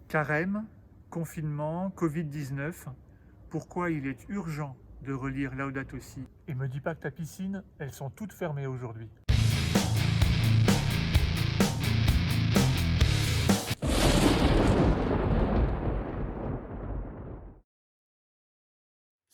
Carême, confinement, Covid-19, pourquoi il est urgent de relire Laudato Si? Et me dis pas que ta piscine, elles sont toutes fermées aujourd'hui.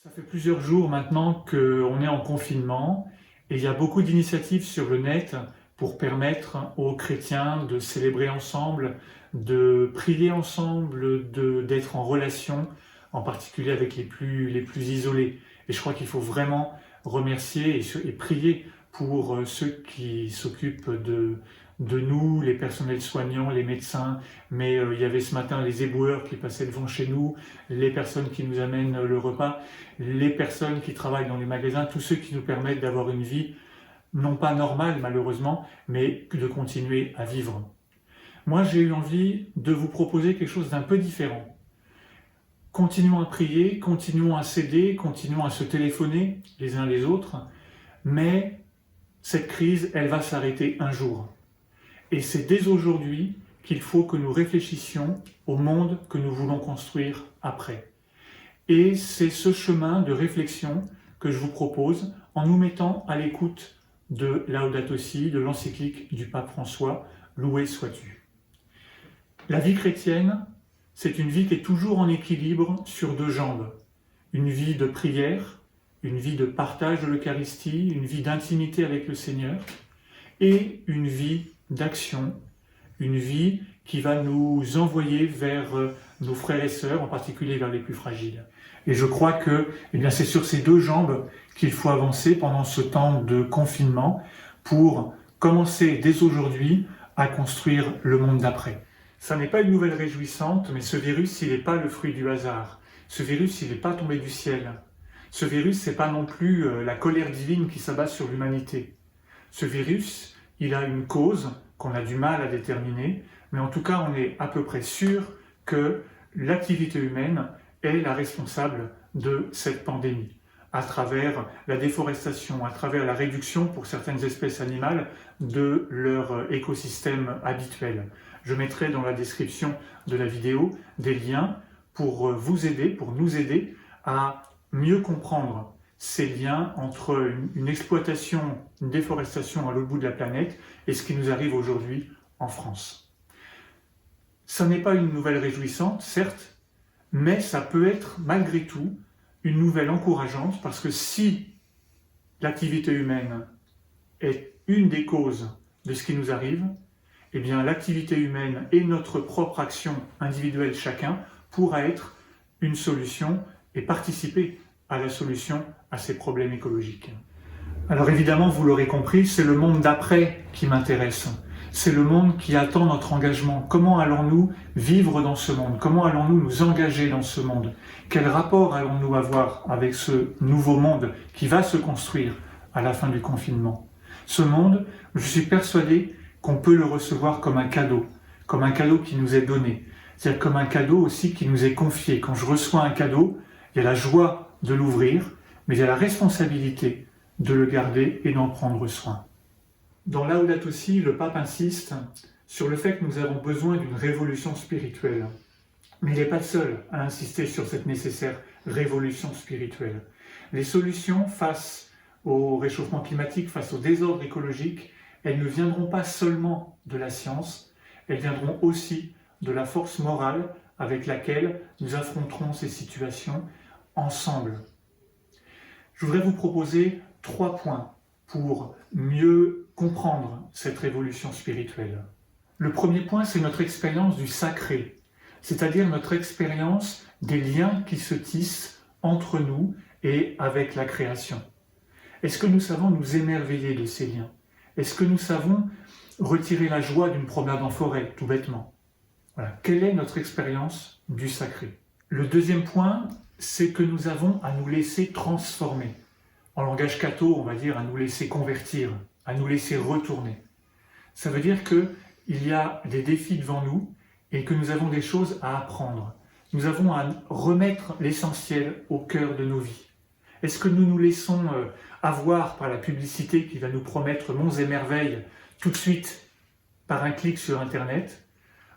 Ça fait plusieurs jours maintenant qu'on est en confinement et il y a beaucoup d'initiatives sur le net pour permettre aux chrétiens de célébrer ensemble, de prier ensemble, d'être en relation, en particulier avec les plus isolés. Et je crois qu'il faut vraiment remercier et prier pour ceux qui s'occupent de nous, les personnels soignants, les médecins, mais il y avait ce matin les éboueurs qui passaient devant chez nous, les personnes qui nous amènent le repas, les personnes qui travaillent dans les magasins, tous ceux qui nous permettent d'avoir une vie, non pas normale malheureusement, mais de continuer à vivre. Moi j'ai eu envie de vous proposer quelque chose d'un peu différent. Continuons à prier, continuons à s'aider, continuons à se téléphoner les uns les autres, mais cette crise, elle va s'arrêter un jour. Et c'est dès aujourd'hui qu'il faut que nous réfléchissions au monde que nous voulons construire après. Et c'est ce chemin de réflexion que je vous propose en nous mettant à l'écoute de Laudato Si, de l'encyclique du pape François, Loué sois-tu. La vie chrétienne, c'est une vie qui est toujours en équilibre sur deux jambes. Une vie de prière, une vie de partage de l'Eucharistie, une vie d'intimité avec le Seigneur, et une vie d'action, une vie qui va nous envoyer vers nos frères et sœurs, en particulier vers les plus fragiles. Et je crois que c'est sur ces deux jambes qu'il faut avancer pendant ce temps de confinement pour commencer dès aujourd'hui à construire le monde d'après. Ça n'est pas une nouvelle réjouissante, mais ce virus, il n'est pas le fruit du hasard. Ce virus, il n'est pas tombé du ciel. Ce virus, c'est pas non plus la colère divine qui s'abat sur l'humanité. Ce virus, il a une cause qu'on a du mal à déterminer, mais en tout cas, on est à peu près sûr que l'activité humaine est la responsable de cette pandémie, à travers la déforestation, à travers la réduction pour certaines espèces animales de leur écosystème habituel. Je mettrai dans la description de la vidéo des liens pour vous aider, pour nous aider à mieux comprendre ces liens entre une exploitation, une déforestation à l'autre bout de la planète et ce qui nous arrive aujourd'hui en France. Ça n'est pas une nouvelle réjouissante, certes, mais ça peut être malgré tout une nouvelle encourageante parce que si l'activité humaine est une des causes de ce qui nous arrive, eh bien l'activité humaine et notre propre action individuelle chacun pourra être une solution et participer à la solution à ces problèmes écologiques. Alors évidemment, vous l'aurez compris, c'est le monde d'après qui m'intéresse. C'est le monde qui attend notre engagement. Comment allons-nous vivre dans ce monde? Comment allons-nous nous engager dans ce monde? Quel rapport allons-nous avoir avec ce nouveau monde qui va se construire à la fin du confinement? Ce monde, je suis persuadé qu'on peut le recevoir comme un cadeau qui nous est donné. C'est-à-dire comme un cadeau aussi qui nous est confié. Quand je reçois un cadeau, il y a la joie de l'ouvrir, mais il y a la responsabilité de le garder et d'en prendre soin. Dans Laudato Si, le pape insiste sur le fait que nous avons besoin d'une révolution spirituelle. Mais il n'est pas le seul à insister sur cette nécessaire révolution spirituelle. Les solutions face au réchauffement climatique, face au désordre écologique, elles ne viendront pas seulement de la science, elles viendront aussi de la force morale avec laquelle nous affronterons ces situations ensemble. Je voudrais vous proposer 3 points pour mieux comprendre cette révolution spirituelle. Le premier point, c'est notre expérience du sacré, c'est-à-dire notre expérience des liens qui se tissent entre nous et avec la création. Est-ce que nous savons nous émerveiller de ces liens? Est-ce que nous savons retirer la joie d'une promenade en forêt, tout bêtement? Voilà. Quelle est notre expérience du sacré? Le deuxième point, c'est que nous avons à nous laisser transformer. En langage catho, on va dire à nous laisser convertir, à nous laisser retourner. Ça veut dire qu'il y a des défis devant nous et que nous avons des choses à apprendre. Nous avons à remettre l'essentiel au cœur de nos vies. Est-ce que nous nous laissons avoir par la publicité qui va nous promettre monts et merveilles tout de suite par un clic sur Internet?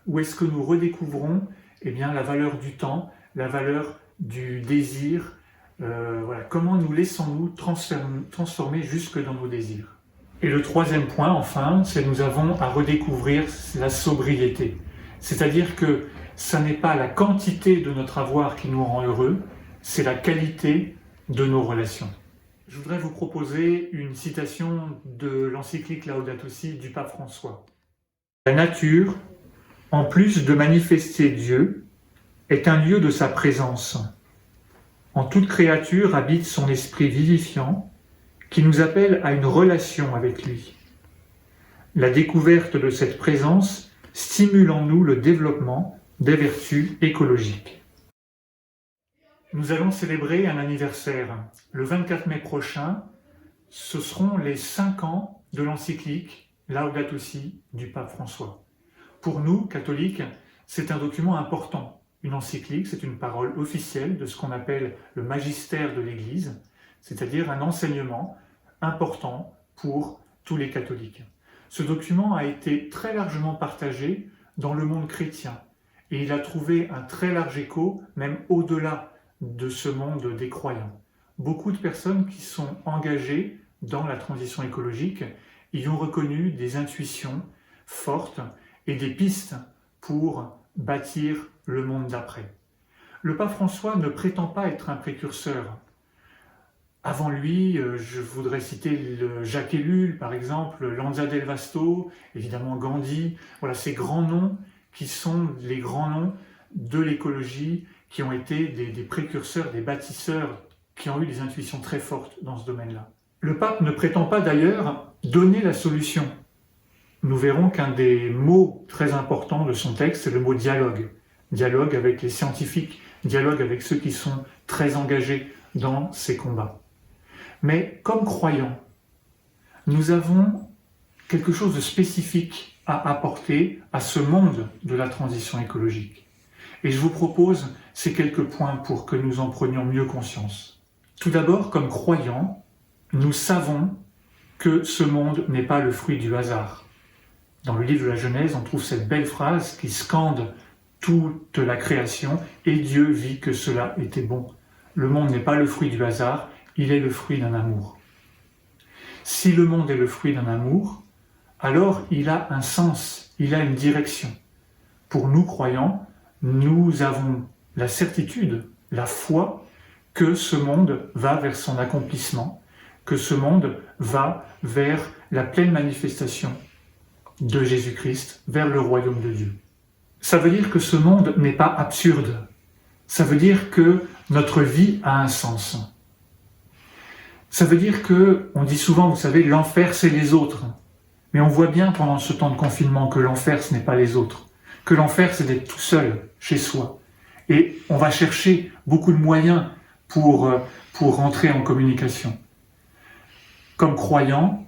Ou est-ce que nous redécouvrons eh bien, la valeur du temps, la valeur du désir. Voilà, comment nous laissons-nous transformer jusque dans nos désirs. Et le troisième point, enfin, c'est que nous avons à redécouvrir la sobriété. C'est-à-dire que ça n'est pas la quantité de notre avoir qui nous rend heureux, c'est la qualité de nos relations. Je voudrais vous proposer une citation de l'encyclique Laudato Si du pape François. La nature, en plus de manifester Dieu, est un lieu de sa présence. En toute créature habite son esprit vivifiant qui nous appelle à une relation avec lui. La découverte de cette présence stimule en nous le développement des vertus écologiques. Nous allons célébrer un anniversaire. Le 24 mai prochain, ce seront les 5 ans de l'encyclique Laudato Si du pape François. Pour nous, catholiques, c'est un document important. Une encyclique, c'est une parole officielle de ce qu'on appelle le magistère de l'Église, c'est-à-dire un enseignement important pour tous les catholiques. Ce document a été très largement partagé dans le monde chrétien et il a trouvé un très large écho, même au-delà de ce monde des croyants. Beaucoup de personnes qui sont engagées dans la transition écologique y ont reconnu des intuitions fortes et des pistes pour bâtir le monde d'après. Le pape François ne prétend pas être un précurseur. Avant lui, je voudrais citer Jacques Ellul, par exemple, Lanza del Vasto, évidemment Gandhi, voilà ces grands noms qui sont les grands noms de l'écologie, qui ont été des précurseurs, des bâtisseurs, qui ont eu des intuitions très fortes dans ce domaine-là. Le pape ne prétend pas d'ailleurs donner la solution. Nous verrons qu'un des mots très importants de son texte, c'est le mot dialogue. Dialogue avec les scientifiques, dialogue avec ceux qui sont très engagés dans ces combats. Mais comme croyants, nous avons quelque chose de spécifique à apporter à ce monde de la transition écologique. Et je vous propose ces quelques points pour que nous en prenions mieux conscience. Tout d'abord, comme croyants, nous savons que ce monde n'est pas le fruit du hasard. Dans le livre de la Genèse, on trouve cette belle phrase qui scande toute la création « Et Dieu vit que cela était bon ». Le monde n'est pas le fruit du hasard, il est le fruit d'un amour. Si le monde est le fruit d'un amour, alors il a un sens, il a une direction. Pour nous croyants, nous avons la certitude, la foi, que ce monde va vers son accomplissement, que ce monde va vers la pleine manifestation de Jésus-Christ, vers le royaume de Dieu. Ça veut dire que ce monde n'est pas absurde. Ça veut dire que notre vie a un sens. Ça veut dire que, on dit souvent, vous savez, l'enfer c'est les autres. Mais on voit bien pendant ce temps de confinement que l'enfer ce n'est pas les autres. Que l'enfer c'est d'être tout seul, chez soi. Et on va chercher beaucoup de moyens pour rentrer en communication. Comme croyants,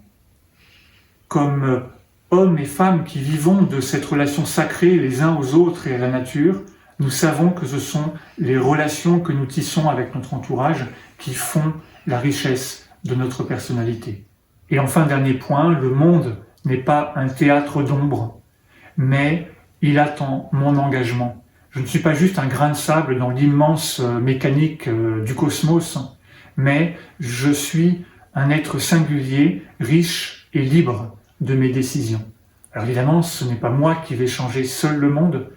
comme hommes et femmes qui vivons de cette relation sacrée les uns aux autres et à la nature, nous savons que ce sont les relations que nous tissons avec notre entourage qui font la richesse de notre personnalité. Et enfin, dernier point, le monde n'est pas un théâtre d'ombre, mais il attend mon engagement. Je ne suis pas juste un grain de sable dans l'immense mécanique du cosmos, mais je suis un être singulier, riche et libre de mes décisions. Alors évidemment, ce n'est pas moi qui vais changer seul le monde,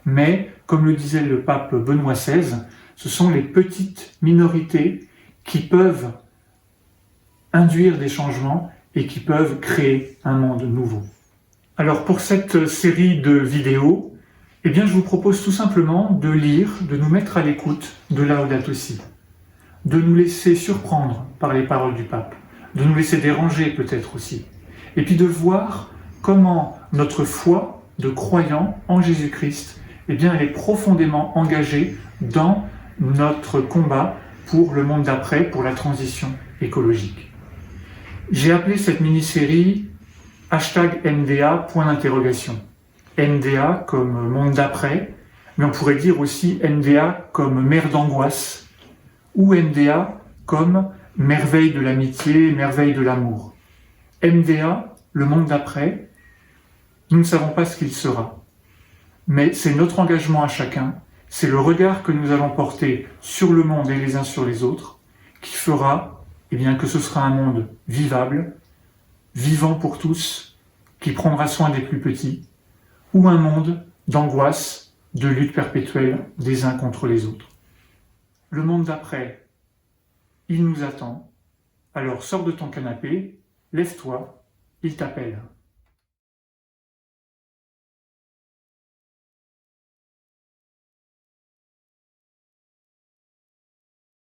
mais comme le disait le pape Benoît XVI, ce sont les petites minorités qui peuvent induire des changements et qui peuvent créer un monde nouveau. Alors pour cette série de vidéos, eh bien je vous propose tout simplement de lire, de nous mettre à l'écoute de Laudato Si, de nous laisser surprendre par les paroles du pape, de nous laisser déranger peut-être aussi, et puis de voir comment notre foi de croyant en Jésus-Christ, eh bien elle est profondément engagée dans notre combat pour le monde d'après, pour la transition écologique. J'ai appelé cette mini-série #MDA, point d'interrogation. MDA comme monde d'après, mais on pourrait dire aussi MDA comme mer d'angoisse, ou MDA comme merveille de l'amitié, merveille de l'amour. MDA, le monde d'après, nous ne savons pas ce qu'il sera, mais c'est notre engagement à chacun C'est le regard que nous allons porter sur le monde et les uns sur les autres qui fera que ce sera un monde vivable, vivant pour tous, qui prendra soin des plus petits, ou un monde d'angoisse, de lutte perpétuelle des uns contre les autres. Le monde d'après, il nous attend. Alors sors de ton canapé, lève-toi, il t'appelle.